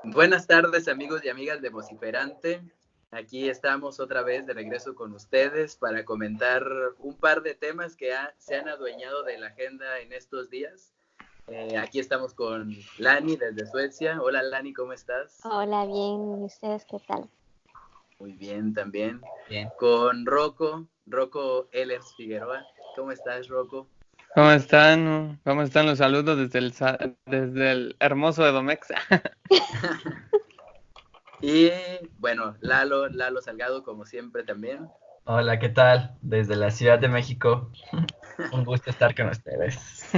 Buenas tardes, amigos y amigas de Vociferante. Aquí estamos otra vez de regreso con ustedes para comentar un par de temas que se han adueñado de la agenda en estos días. Aquí estamos con Lani desde Suecia. Hola Lani, ¿cómo estás? Hola, bien. ¿Y ustedes qué tal? Muy bien, también. Bien. Con Rocco Ehlers Figueroa. ¿Cómo estás, Rocco? ¿Cómo están? ¿Cómo están? Los saludos desde el hermoso Edomex. Y bueno, Lalo Salgado, como siempre también. Hola, ¿qué tal? Desde la Ciudad de México. Un gusto estar con ustedes.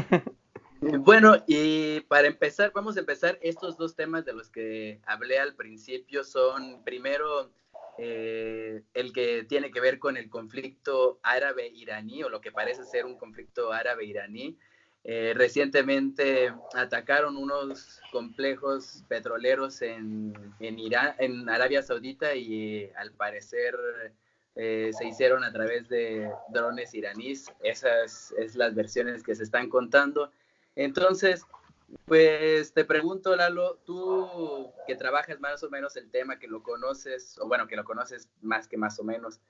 Bueno, y para empezar, vamos a empezar. Estos dos temas de los que hablé al principio son, primero, el que tiene que ver con el conflicto árabe-iraní, o lo que parece ser un conflicto árabe-iraní. Recientemente atacaron unos complejos petroleros en Irán, en Arabia Saudita, y al parecer se hicieron a través de drones iraníes. Esas es las versiones que se están contando. Entonces, pues te pregunto, Lalo, tú que trabajas más o menos el tema, que lo conoces, o bueno, que lo conoces más que más o menos,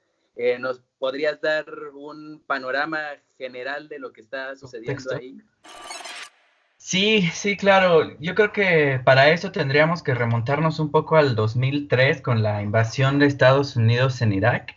¿nos podrías dar un panorama general de lo que está sucediendo ahí? Sí, claro. Yo creo que para eso tendríamos que remontarnos un poco al 2003 con la invasión de Estados Unidos en Irak.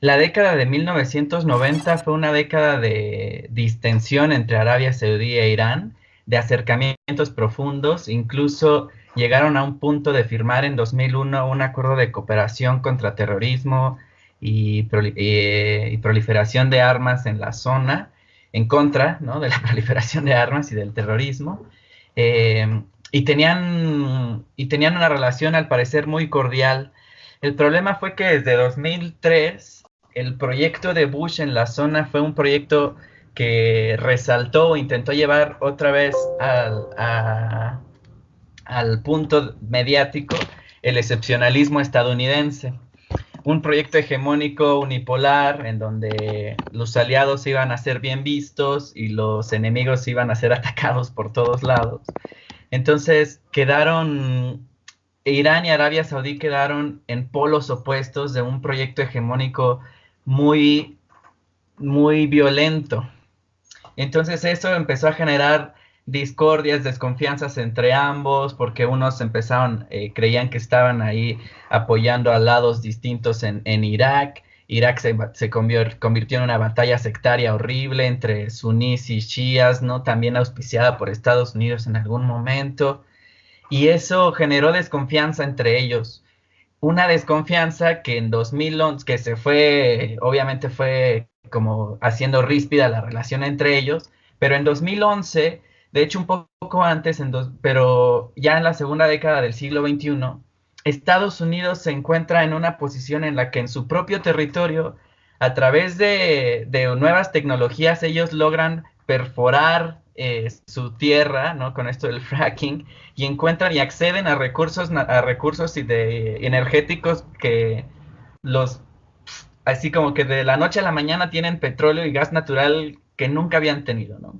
La década de 1990 fue una década de distensión entre Arabia Saudí e Irán, de acercamientos profundos, incluso llegaron a un punto de firmar en 2001 un acuerdo de cooperación contra terrorismo y proliferación de armas en la zona, en contra, ¿no?, de la proliferación de armas y del terrorismo. Y tenían una relación al parecer muy cordial. El problema fue que desde 2003 el proyecto de Bush en la zona fue un proyecto que resaltó, intentó llevar otra vez al punto mediático el excepcionalismo estadounidense. Un proyecto hegemónico unipolar en donde los aliados iban a ser bien vistos y los enemigos iban a ser atacados por todos lados. Entonces Irán y Arabia Saudí quedaron en polos opuestos de un proyecto hegemónico muy, muy violento. Entonces eso empezó a generar discordias, desconfianzas entre ambos, porque unos creían que estaban ahí apoyando a lados distintos en Irak. Irak se convirtió en una batalla sectaria horrible entre sunís y chiíes, ¿no?, también auspiciada por Estados Unidos en algún momento. Y eso generó desconfianza entre ellos. Una desconfianza que en 2011, que obviamente fue como haciendo ríspida la relación entre ellos, pero en 2011, de hecho un poco antes, pero ya en la segunda década del siglo XXI, Estados Unidos se encuentra en una posición en la que en su propio territorio, a través de nuevas tecnologías, ellos logran perforar su tierra, ¿no?, con esto del fracking, y encuentran y acceden a recursos energéticos que así como que de la noche a la mañana tienen petróleo y gas natural que nunca habían tenido, ¿no?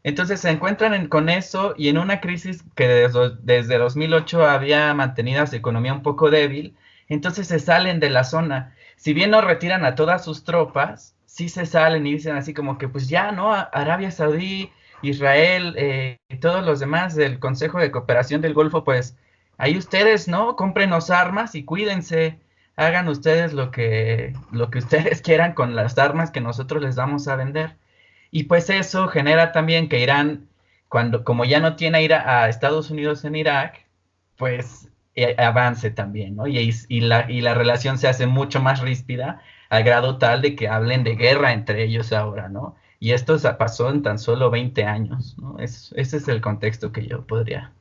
Entonces se encuentran con eso y en una crisis que desde 2008 había mantenido a su economía un poco débil. Entonces se salen de la zona. Si bien no retiran a todas sus tropas, sí se salen y dicen así como que pues ya, ¿no?, Arabia Saudí, Israel y todos los demás del Consejo de Cooperación del Golfo, pues ahí ustedes, ¿no?, cómprenos armas y cuídense, hagan ustedes lo que ustedes quieran con las armas que nosotros les vamos a vender. Y pues eso genera también que Irán, como ya no tiene a Estados Unidos en Irak, pues avance también, ¿no? Y la relación se hace mucho más ríspida, al grado tal de que hablen de guerra entre ellos ahora, ¿no? Y esto pasó en tan solo 20 años, ¿no? Ese es el contexto que yo podría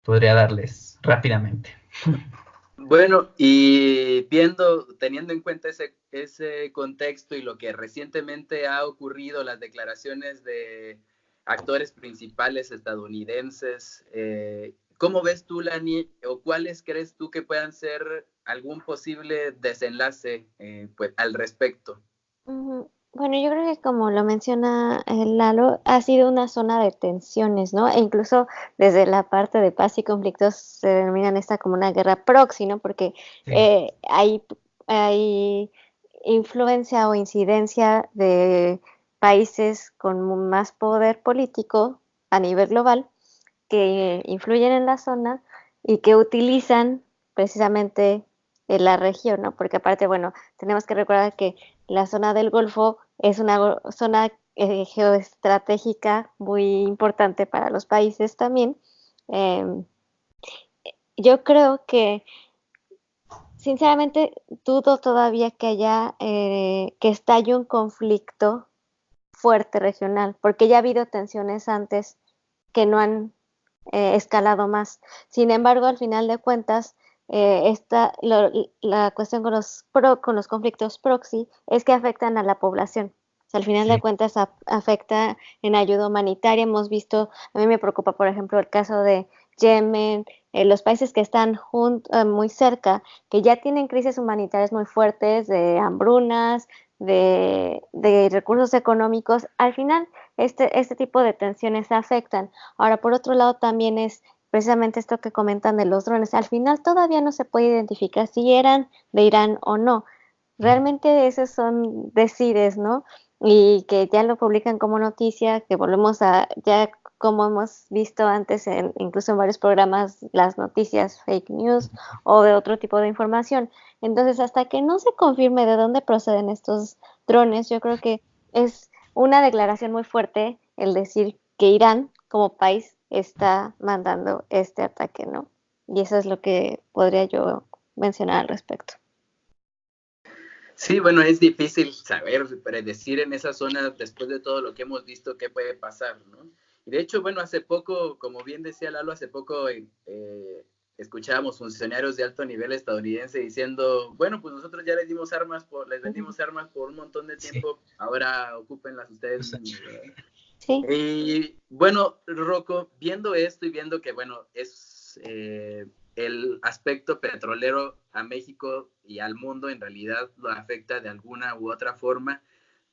darles rápidamente. Bueno, y teniendo en cuenta ese contexto y lo que recientemente ha ocurrido, las declaraciones de actores principales estadounidenses, ¿cómo ves tú, Lani, o cuáles crees tú que puedan ser algún posible desenlace pues, al respecto? Bueno, yo creo que como lo menciona Lalo, ha sido una zona de tensiones, ¿no? E incluso desde la parte de paz y conflictos se denominan esta como una guerra proxy, ¿no? Porque Sí, hay influencia o incidencia de países con más poder político a nivel global que influyen en la zona y que utilizan precisamente la región, ¿no? Porque aparte, bueno, tenemos que recordar que la zona del Golfo es una zona geoestratégica muy importante para los países también. Eh, yo creo que, sinceramente, dudo todavía que que estalle un conflicto fuerte regional, porque ya ha habido tensiones antes que no han escalado más. Sin embargo, al final de cuentas, la cuestión con con los conflictos proxy es que afectan a la población. O sea, al final de sí, cuentas afecta en ayuda humanitaria. Hemos visto, a mí me preocupa, por ejemplo, el caso de Yemen, los países que están muy cerca, que ya tienen crisis humanitarias muy fuertes, de hambrunas, de recursos económicos. Al final, este tipo de tensiones afectan. Ahora, por otro lado, también es precisamente esto que comentan de los drones. Al final todavía no se puede identificar si eran de Irán o no. Realmente esos son decires, ¿no? Y que ya lo publican como noticia, que volvemos a, ya como hemos visto antes, incluso en varios programas, las noticias fake news o de otro tipo de información. Entonces, hasta que no se confirme de dónde proceden estos drones, yo creo que es una declaración muy fuerte el decir que Irán como país está mandando este ataque, ¿no? Y eso es lo que podría yo mencionar al respecto. Sí, bueno, es difícil saber, predecir en esa zona después de todo lo que hemos visto qué puede pasar, ¿no? Y de hecho, bueno, hace poco, como bien decía Lalo, hace poco escuchábamos funcionarios de alto nivel estadounidense diciendo, bueno, pues nosotros ya les vendimos armas por un montón de sí. tiempo, ahora ocúpenlas ustedes O sea, mismos, ¿verdad? Sí. Y bueno, Rocco, viendo esto y viendo que, bueno, es el aspecto petrolero a México y al mundo en realidad lo afecta de alguna u otra forma,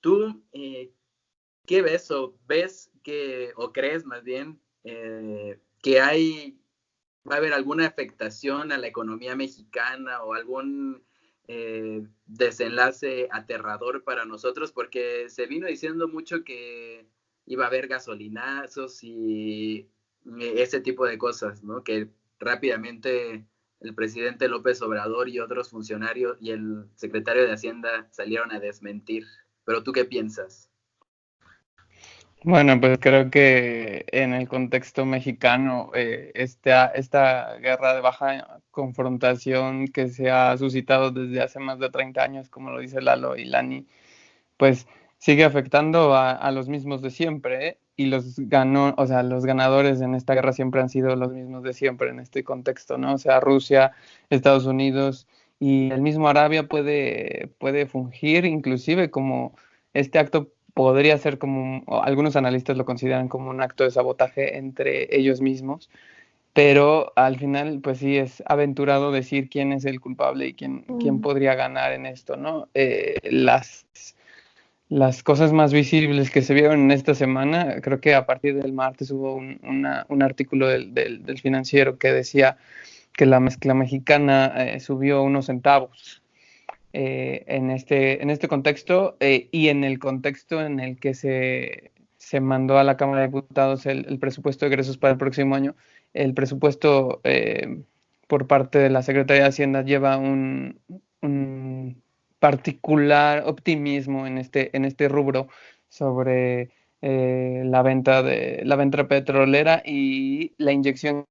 ¿tú qué ves o ves que, o crees más bien, que va a haber alguna afectación a la economía mexicana o algún desenlace aterrador para nosotros? Porque se vino diciendo mucho que iba a haber gasolinazos y ese tipo de cosas, ¿no? Que rápidamente el presidente López Obrador y otros funcionarios y el secretario de Hacienda salieron a desmentir. ¿Pero tú qué piensas? Bueno, pues creo que en el contexto mexicano, esta guerra de baja confrontación que se ha suscitado desde hace más de 30 años, como lo dice Lalo y Lani, pues sigue afectando a los mismos de siempre, ¿eh? Y o sea, los ganadores en esta guerra siempre han sido los mismos de siempre en este contexto, ¿no? O sea, Rusia, Estados Unidos y el mismo Arabia puede fungir inclusive como este acto podría ser como, o algunos analistas lo consideran como un acto de sabotaje entre ellos mismos, pero al final, pues sí es aventurado decir quién es el culpable y quién Mm. podría ganar en esto, ¿no? Las cosas más visibles que se vieron en esta semana, creo que a partir del martes hubo un artículo del Financiero que decía que la mezcla mexicana subió unos centavos en este contexto y en el contexto en el que se mandó a la Cámara de Diputados el presupuesto de egresos para el próximo año. El presupuesto por parte de la Secretaría de Hacienda lleva un particular optimismo en este rubro sobre la venta petrolera y la inyección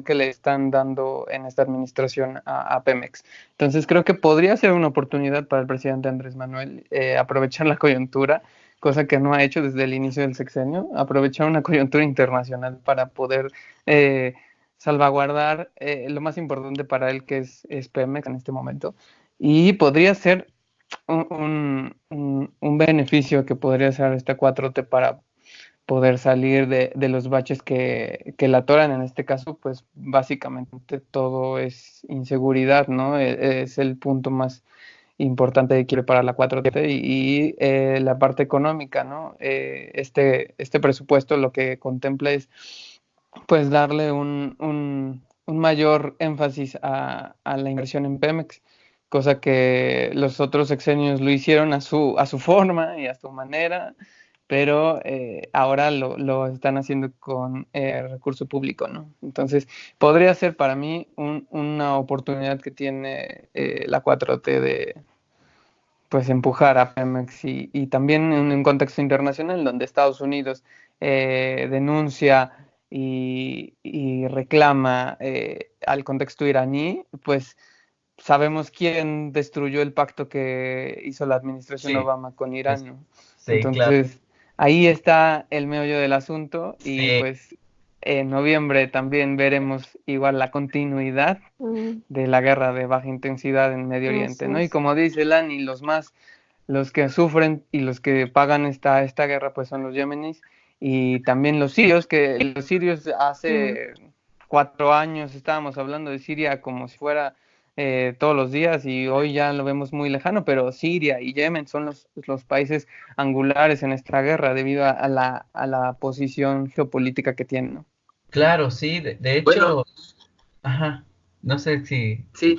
que le están dando en esta administración a Pemex. Entonces creo que podría ser una oportunidad para el presidente Andrés Manuel aprovechar la coyuntura, cosa que no ha hecho desde el inicio del sexenio, aprovechar una coyuntura internacional para poder salvaguardar lo más importante para él, que es Pemex en este momento. Y podría ser un beneficio que podría ser esta 4T para poder salir de los baches que la atoran. En este caso, pues básicamente todo es inseguridad, ¿no? Es el punto más importante que quiere para la 4T y la parte económica, ¿no? Este presupuesto lo que contempla es pues darle un mayor énfasis a la inversión en Pemex, cosa que los otros sexenios lo hicieron a su forma y a su manera, pero ahora lo están haciendo con recurso público, ¿no? Entonces, podría ser para mí una oportunidad que tiene la 4T de pues empujar a Pemex y también en un contexto internacional donde Estados Unidos denuncia y reclama al contexto iraní, pues sabemos quién destruyó el pacto que hizo la administración Obama con Irán, ¿no? Sí, Entonces, claro. ahí está el meollo del asunto y Sí, pues en noviembre también veremos igual la continuidad Mm, de la guerra de baja intensidad en Medio Oriente, así ¿no? Y es. como dice Lani, los que sufren y los que pagan esta guerra, pues son los yemeníes y también los sirios, que los sirios Mm. hace 4 años estábamos hablando de Siria como si fuera todos los días y hoy ya lo vemos muy lejano, pero Siria y Yemen son los países angulares en esta guerra debido a la posición geopolítica que tienen, ¿no? claro, sí. De Bueno, hecho, ajá, no sé si... sí,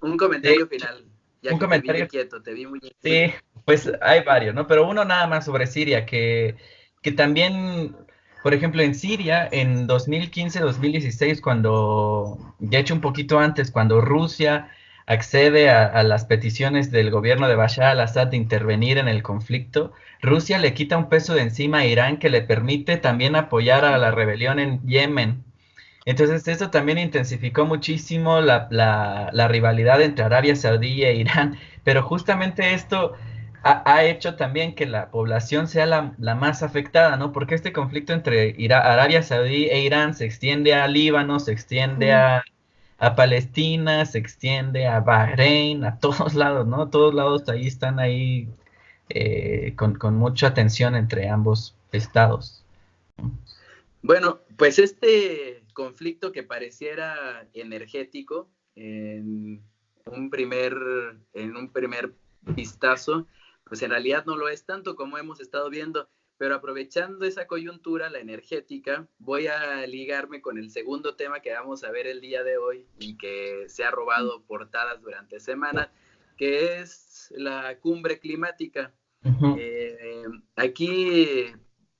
un de comentario final, ya un que te vi comentario. muy quieto, te vi muy Sí, inquieto. pues hay varios, ¿no? Pero uno nada más sobre Siria, que también, por ejemplo, en Siria, en 2015-2016, cuando, ya hecho un poquito antes, cuando Rusia accede a las peticiones del gobierno de Bashar al-Assad de intervenir en el conflicto, Rusia le quita un peso de encima a Irán que le permite también apoyar a la rebelión en Yemen. Entonces, esto también intensificó muchísimo la rivalidad entre Arabia Saudí e Irán, pero justamente esto ha hecho también que la población sea la más afectada, ¿no? Porque este conflicto entre Arabia Saudí e Irán se extiende a Líbano, se extiende Mm. a Palestina, se extiende a Bahrein, a todos lados, ¿no? Todos lados ahí están ahí con mucha tensión entre ambos estados. Bueno, pues este conflicto que pareciera energético en un primer vistazo, pues en realidad no lo es tanto como hemos estado viendo, pero aprovechando esa coyuntura, la energética, voy a ligarme con el segundo tema que vamos a ver el día de hoy y que se ha robado portadas durante semana, que es la cumbre climática. Ujú. Aquí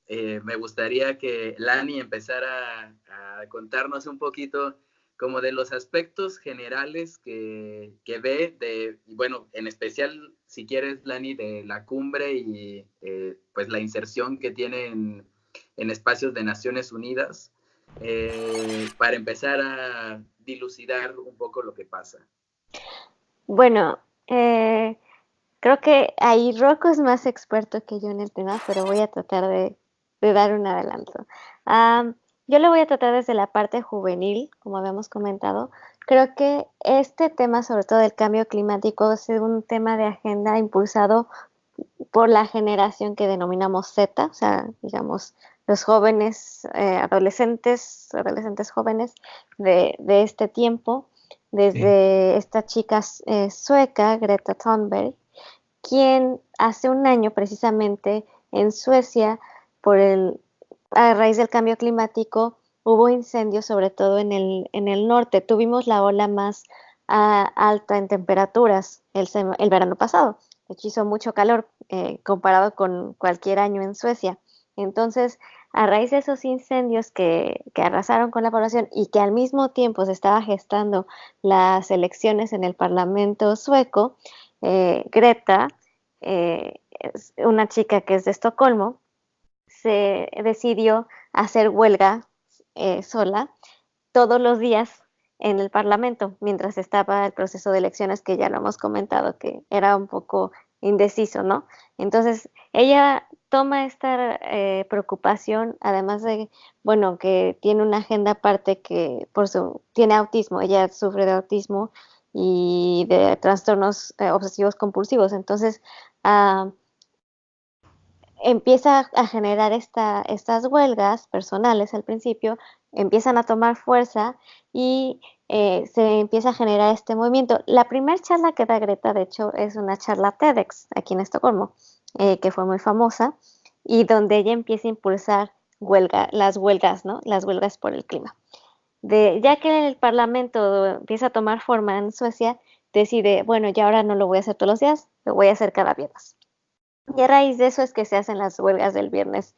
me gustaría que Lani empezara a contarnos un poquito como de los aspectos generales que ve y bueno, en especial, si quieres, Lani, de la cumbre y pues la inserción que tiene en espacios de Naciones Unidas, para empezar a dilucidar un poco lo que pasa. Bueno, creo que ahí Rocco es más experto que yo en el tema, pero voy a tratar de dar un adelanto. Am, yo lo voy a tratar desde la parte juvenil, como habíamos comentado. Creo que este tema, sobre todo del cambio climático, es un tema de agenda impulsado por la generación que denominamos Z, o sea, digamos, los jóvenes, adolescentes jóvenes de este tiempo, Sí, desde esta chica sueca, Greta Thunberg, quien hace un año precisamente en Suecia, a raíz del cambio climático, hubo incendios sobre todo en el norte. Tuvimos la ola más alta en temperaturas el verano pasado. De hecho, hizo mucho calor comparado con cualquier año en Suecia. Entonces, a raíz de esos incendios que arrasaron con la población y que al mismo tiempo se estaba gestando las elecciones en el Parlamento sueco, Greta, es una chica que es de Estocolmo, se decidió hacer huelga sola todos los días en el Parlamento, mientras estaba el proceso de elecciones, que ya lo hemos comentado, que era un poco indeciso, ¿no? Entonces, ella toma esta preocupación, además de, bueno, que tiene una agenda aparte que tiene autismo, ella sufre de autismo y de trastornos obsesivos compulsivos, entonces uh, empieza a generar estas huelgas personales al principio, empiezan a tomar fuerza y se empieza a generar este movimiento. La primera charla que da Greta, de hecho, es una charla TEDx aquí en Estocolmo, que fue muy famosa, y donde ella empieza a impulsar las huelgas, ¿no? Las huelgas por el clima. Ya que el Parlamento empieza a tomar forma en Suecia, decide, bueno, ya ahora no lo voy a hacer todos los días, lo voy a hacer cada viernes. Y a raíz de eso es que se hacen las huelgas del viernes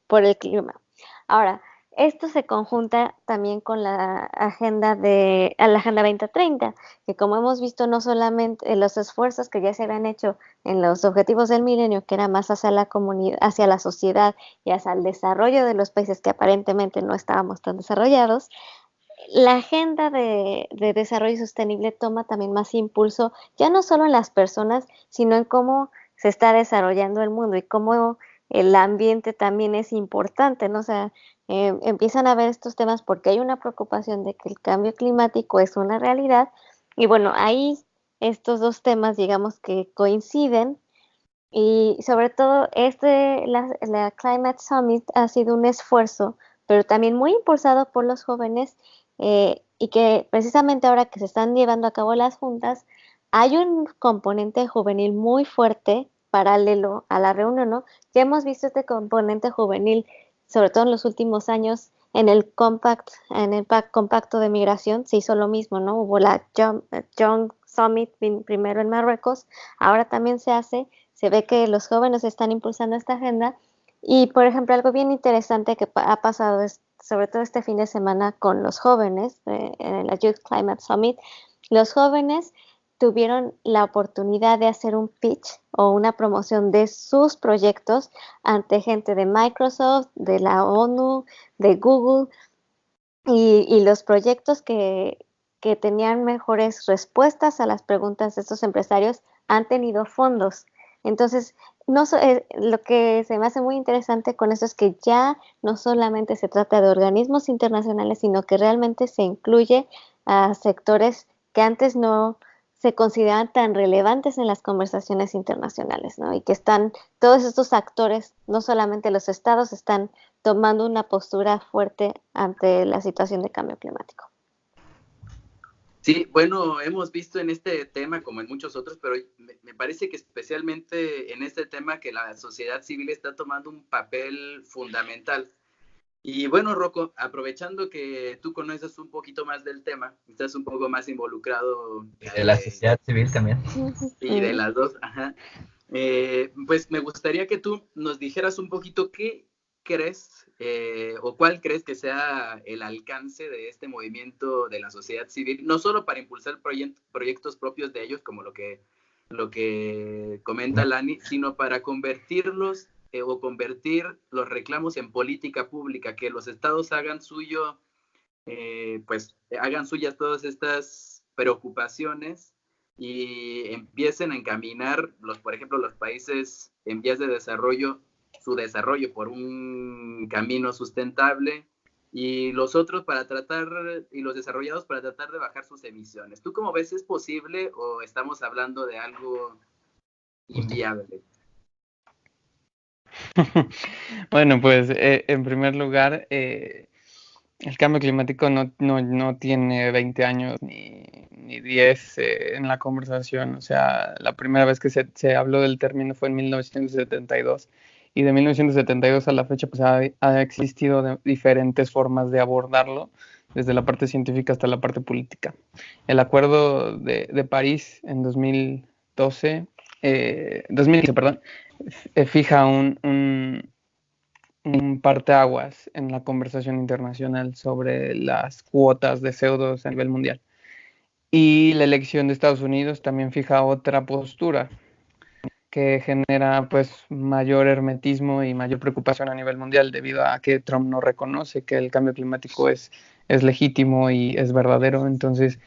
por el clima. Ahora, esto se conjunta también con la Agenda 2030, que como hemos visto, no solamente los esfuerzos que ya se habían hecho en los objetivos del milenio, que era más hacia la comunidad, hacia la sociedad y hacia el desarrollo de los países que aparentemente no estábamos tan desarrollados, la agenda de desarrollo sostenible toma también más impulso, ya no solo en las personas, sino en cómo se está desarrollando el mundo y cómo el ambiente también es importante, ¿no? O sea, empiezan a ver estos temas porque hay una preocupación de que el cambio climático es una realidad y bueno, ahí estos dos temas digamos que coinciden y sobre todo la Climate Summit ha sido un esfuerzo, pero también muy impulsado por los jóvenes y que precisamente ahora que se están llevando a cabo las juntas, hay un componente juvenil muy fuerte paralelo a la reunión, ¿no? Ya hemos visto este componente juvenil, sobre todo en los últimos años, en el compacto de migración se hizo lo mismo, ¿no? Hubo la Young Summit primero en Marruecos, ahora también se ve que los jóvenes están impulsando esta agenda y, por ejemplo, algo bien interesante que ha pasado sobre todo este fin de semana con los jóvenes en la Youth Climate Summit, los jóvenes tuvieron la oportunidad de hacer un pitch o una promoción de sus proyectos ante gente de Microsoft, de la ONU, de Google y los proyectos que tenían mejores respuestas a las preguntas de estos empresarios han tenido fondos. Entonces, lo que se me hace muy interesante con eso es que ya no solamente se trata de organismos internacionales, sino que realmente se incluye a sectores que antes no se consideraban tan relevantes en las conversaciones internacionales, ¿no? Y que todos estos actores, no solamente los estados, están tomando una postura fuerte ante la situación de cambio climático. Sí, bueno, hemos visto en este tema, como en muchos otros, pero me parece que especialmente en este tema que la sociedad civil está tomando un papel fundamental. Y bueno, Rocco, aprovechando que tú conoces un poquito más del tema, estás un poco más involucrado. De la sociedad civil también. Y de las dos, ajá. Pues me gustaría que tú nos dijeras un poquito qué crees o cuál crees que sea el alcance de este movimiento de la sociedad civil, no solo para impulsar proyectos propios de ellos, como lo que comenta Lani, sino para convertirlos o convertir los reclamos en política pública, que los estados hagan hagan suyas todas estas preocupaciones y empiecen a encaminar, por ejemplo, los países en vías de desarrollo, su desarrollo por un camino sustentable y los desarrollados para tratar de bajar sus emisiones. ¿Tú cómo ves? ¿Es posible o estamos hablando de algo inviable? Bueno, pues en primer lugar, el cambio climático no tiene 20 años ni 10 en la conversación. O sea, la primera vez que se habló del término fue en 1972 y de 1972 a la fecha pues ha existido diferentes formas de abordarlo, desde la parte científica hasta la parte política. El Acuerdo de París en 2015, fija un parteaguas en la conversación internacional sobre las cuotas de CO2 a nivel mundial. Y la elección de Estados Unidos también fija otra postura que genera pues mayor hermetismo y mayor preocupación a nivel mundial debido a que Trump no reconoce que el cambio climático es legítimo y es verdadero. Entonces,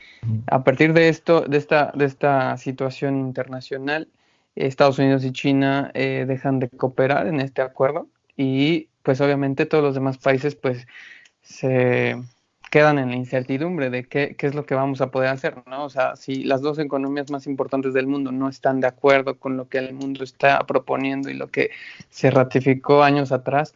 a partir de esta situación internacional, Estados Unidos y China dejan de cooperar en este acuerdo y pues obviamente todos los demás países pues se quedan en la incertidumbre de qué es lo que vamos a poder hacer, ¿no? O sea, si las dos economías más importantes del mundo no están de acuerdo con lo que el mundo está proponiendo y lo que se ratificó años atrás,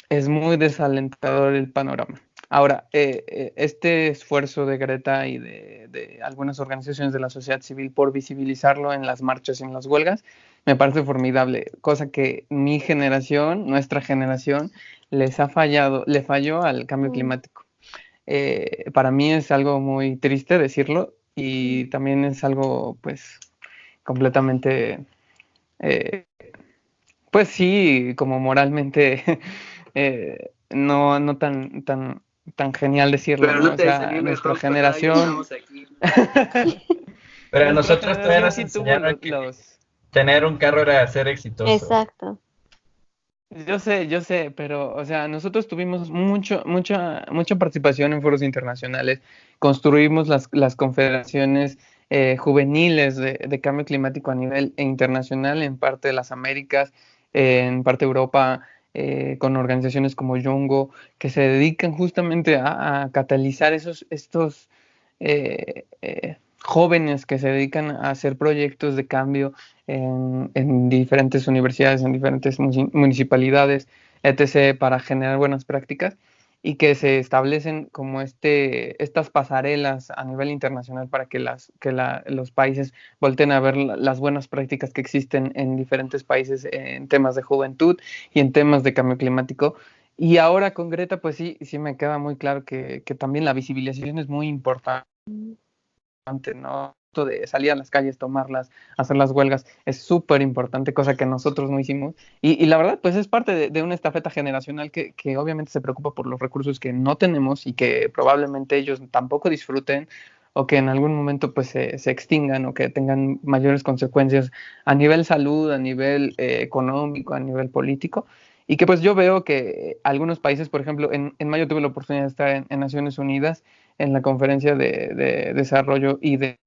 es muy desalentador el panorama. Ahora, este esfuerzo de Greta y de algunas organizaciones de la sociedad civil por visibilizarlo en las marchas y en las huelgas, me parece formidable, cosa que mi generación, nuestra generación, le falló al cambio climático. Para mí es algo muy triste decirlo y también es algo, pues, completamente, eh, pues sí, como moralmente no tan genial decirlo, Pero ¿no? no O te sea, desanimes, nuestra Rob, todavía generación, estamos aquí. Pero a nuestra nosotros todavía generación nos sí tuvo enseñaron que los. tener un carro era ser exitoso. Exacto. Yo sé, pero, o sea, nosotros tuvimos mucha participación en foros internacionales, construimos las confederaciones juveniles de cambio climático a nivel internacional, en parte de las Américas, en parte de Europa, con organizaciones como Yongo, que se dedican justamente a catalizar estos jóvenes que se dedican a hacer proyectos de cambio en diferentes universidades, en diferentes municipalidades, etc., para generar buenas prácticas y que se establecen como estas pasarelas a nivel internacional para que los países volten a ver las buenas prácticas que existen en diferentes países en temas de juventud y en temas de cambio climático. Y ahora con Greta, pues sí me queda muy claro que también la visibilización es muy importante, ¿no? Esto de salir a las calles, tomarlas, hacer las huelgas, es súper importante, cosa que nosotros no hicimos. Y la verdad, pues es parte de una estafeta generacional que obviamente se preocupa por los recursos que no tenemos y que probablemente ellos tampoco disfruten o que en algún momento pues se extingan o que tengan mayores consecuencias a nivel salud, a nivel económico, a nivel político. Y que pues yo veo que algunos países, por ejemplo, en mayo tuve la oportunidad de estar en Naciones Unidas en la conferencia de desarrollo y de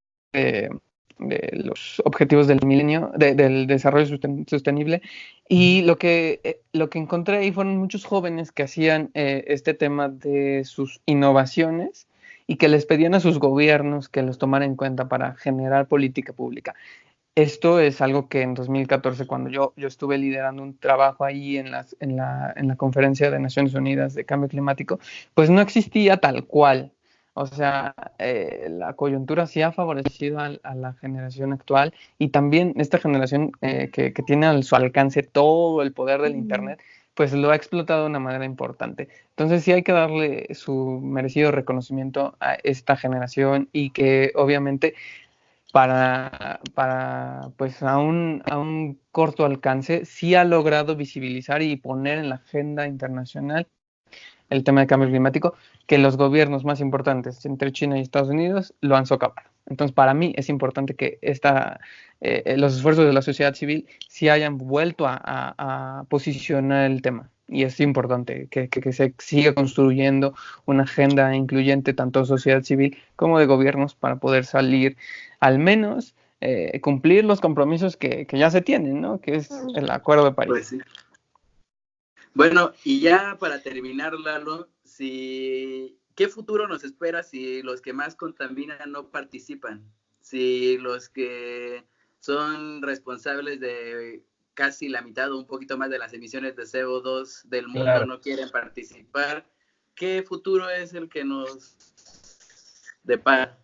los objetivos del milenio, del desarrollo sostenible. Y lo que encontré ahí fueron muchos jóvenes que hacían este tema de sus innovaciones y que les pedían a sus gobiernos que los tomaran en cuenta para generar política pública. Esto es algo que en 2014, cuando yo estuve liderando un trabajo ahí en la Conferencia de Naciones Unidas de Cambio Climático, pues no existía tal cual. O sea, la coyuntura sí ha favorecido a la generación actual y también esta generación que tiene a su alcance todo el poder del Internet, pues lo ha explotado de una manera importante. Entonces sí hay que darle su merecido reconocimiento a esta generación y que obviamente para pues a un corto alcance, sí ha logrado visibilizar y poner en la agenda internacional el tema de cambio climático, que los gobiernos más importantes entre China y Estados Unidos lo han socavado. Entonces, para mí es importante que los esfuerzos de la sociedad civil sí hayan vuelto a posicionar el tema. Y es importante que se siga construyendo una agenda incluyente tanto de sociedad civil como de gobiernos para poder salir, al menos, cumplir los compromisos que ya se tienen, ¿no? Que es el Acuerdo de París. Pues sí. Bueno, y ya para terminar, Lalo, ¿qué futuro nos espera si los que más contaminan no participan? Si los que son responsables de casi la mitad o un poquito más de las emisiones de CO2 del mundo Claro. no quieren participar, ¿qué futuro es el que nos depara?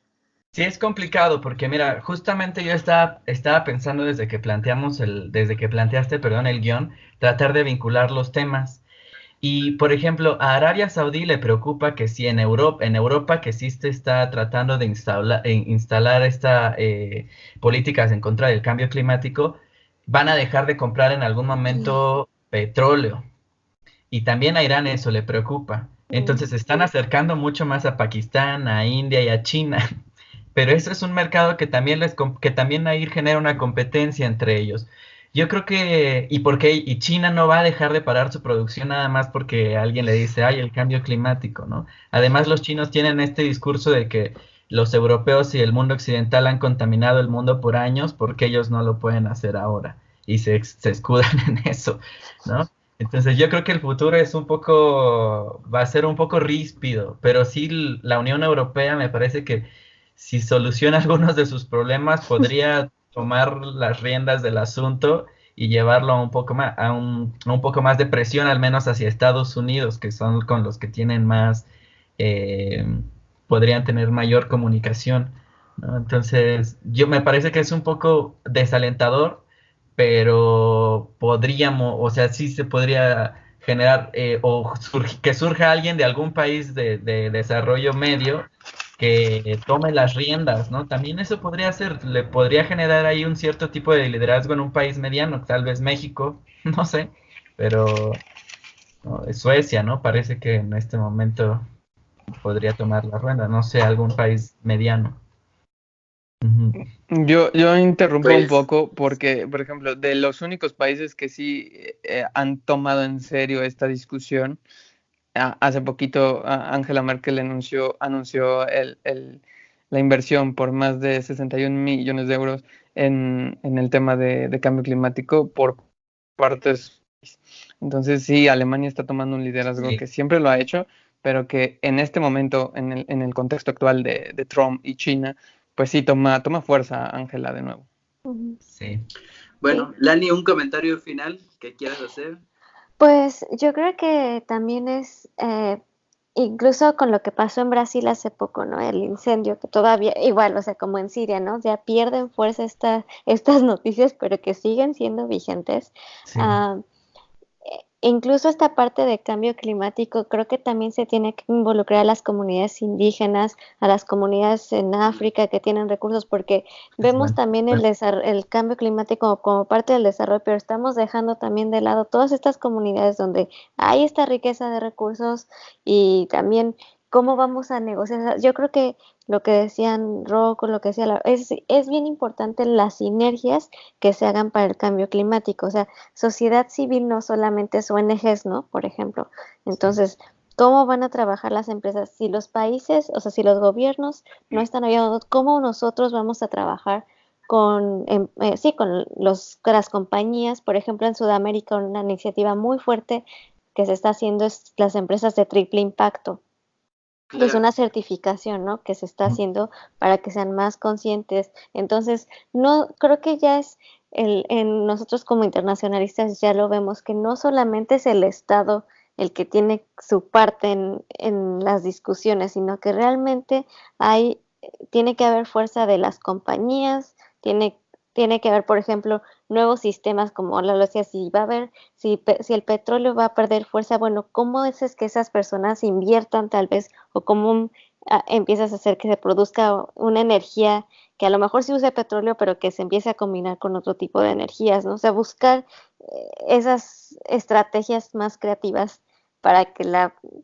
Sí, es complicado porque mira, justamente yo estaba pensando desde que planteaste, perdón, el guión, tratar de vincular los temas. Y, por ejemplo, a Arabia Saudí le preocupa que si en Europa que sí se está tratando de instalar esta políticas en contra del cambio climático, van a dejar de comprar en algún momento petróleo. Y también a Irán eso le preocupa. Entonces se están acercando mucho más a Pakistán, a India y a China. Pero eso es un mercado que también ahí genera una competencia entre ellos. Yo creo que, y China no va a dejar de parar su producción nada más porque alguien le dice, ay, el cambio climático, ¿no? Además, los chinos tienen este discurso de que los europeos y el mundo occidental han contaminado el mundo por años porque ellos no lo pueden hacer ahora. Y se escudan en eso, ¿no? Entonces yo creo que el futuro va a ser un poco ríspido, pero sí la Unión Europea me parece que si soluciona algunos de sus problemas, podría tomar las riendas del asunto y llevarlo a un poco más, a un poco más de presión, al menos hacia Estados Unidos, que son con los que tienen más eh, podrían tener mayor comunicación, ¿no? Entonces, me parece que es un poco desalentador, pero podríamos, o sea, sí se podría generar que surja alguien de algún país de desarrollo medio que tome las riendas, ¿no? También eso podría ser, le podría generar ahí un cierto tipo de liderazgo en un país mediano, tal vez México, no sé, pero no, Suecia, ¿no? Parece que en este momento podría tomar la rueda, no sé, algún país mediano. Ujú. Yo interrumpo un Pues poco porque, por ejemplo, de los únicos países que sí han tomado en serio esta discusión, hace poquito Angela Merkel anunció la inversión por más de 61 millones de euros en el tema de cambio climático por parte de su país. Entonces sí, Alemania está tomando un liderazgo Sí, que siempre lo ha hecho, pero que en este momento, en el contexto actual de Trump y China, pues sí toma fuerza Angela de nuevo. Ujú. sí. Sí, bueno, Lani, un comentario final que quieras hacer. pues yo creo que también es, incluso con lo que pasó en Brasil hace poco, ¿no? El incendio, que todavía, igual, o sea, como en Siria, ¿no? Ya pierden fuerza estas noticias, pero que siguen siendo vigentes. Sí, Ah, incluso esta parte de cambio climático, creo que también se tiene que involucrar a las comunidades indígenas, a las comunidades en África que tienen recursos, porque es vemos bueno. también el cambio climático como parte del desarrollo, pero estamos dejando también de lado todas estas comunidades donde hay esta riqueza de recursos y también cómo vamos a negociar. Yo creo que lo que decían Rocco, lo que decía es bien importante las sinergias que se hagan para el cambio climático. O sea, sociedad civil no solamente es ONGs, ¿no? Por ejemplo. Sí, Entonces, ¿cómo van a trabajar las empresas? Si los países, o sea, si los gobiernos no están ayudando, ¿cómo nosotros vamos a trabajar sí, con las compañías? Por ejemplo, en Sudamérica una iniciativa muy fuerte que se está haciendo es las empresas de triple impacto. Y es Claro. una certificación, ¿no? Que se está mm, haciendo para que sean más conscientes. Entonces, no, creo que ya es en nosotros como internacionalistas ya lo vemos que no solamente es el Estado el que tiene su parte en las discusiones, sino que realmente tiene que haber fuerza de las compañías, tiene que haber, por ejemplo, nuevos sistemas como la lo decía, si va a haber si el petróleo va a perder fuerza, bueno, ¿cómo es que esas personas inviertan tal vez o cómo empiezas a hacer que se produzca una energía que a lo mejor sí use petróleo, pero que se empiece a combinar con otro tipo de energías, ¿no? O sea, buscar esas estrategias más creativas para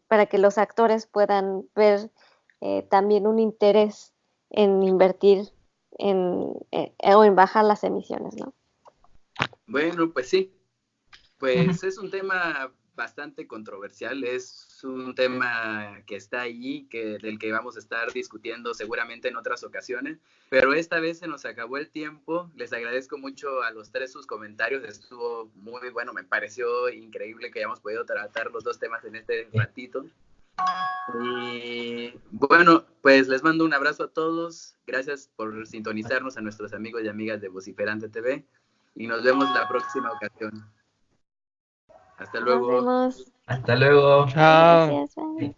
para que los actores puedan ver también un interés en invertir o en bajar las emisiones, ¿no? Bueno, pues sí, ujú. pues es un tema bastante controversial, es un tema que está ahí, del que vamos a estar discutiendo seguramente en otras ocasiones, pero esta vez se nos acabó el tiempo. Les agradezco mucho a los tres sus comentarios, estuvo muy bueno, me pareció increíble que hayamos podido tratar los dos temas en este Sí. ratito. Y bueno, pues les mando un abrazo a todos, gracias por sintonizarnos, a nuestros amigos y amigas de Vociferante TV, y nos vemos la próxima ocasión. Hasta Nos luego. vemos. Hasta luego. Chao. Gracias. Bye.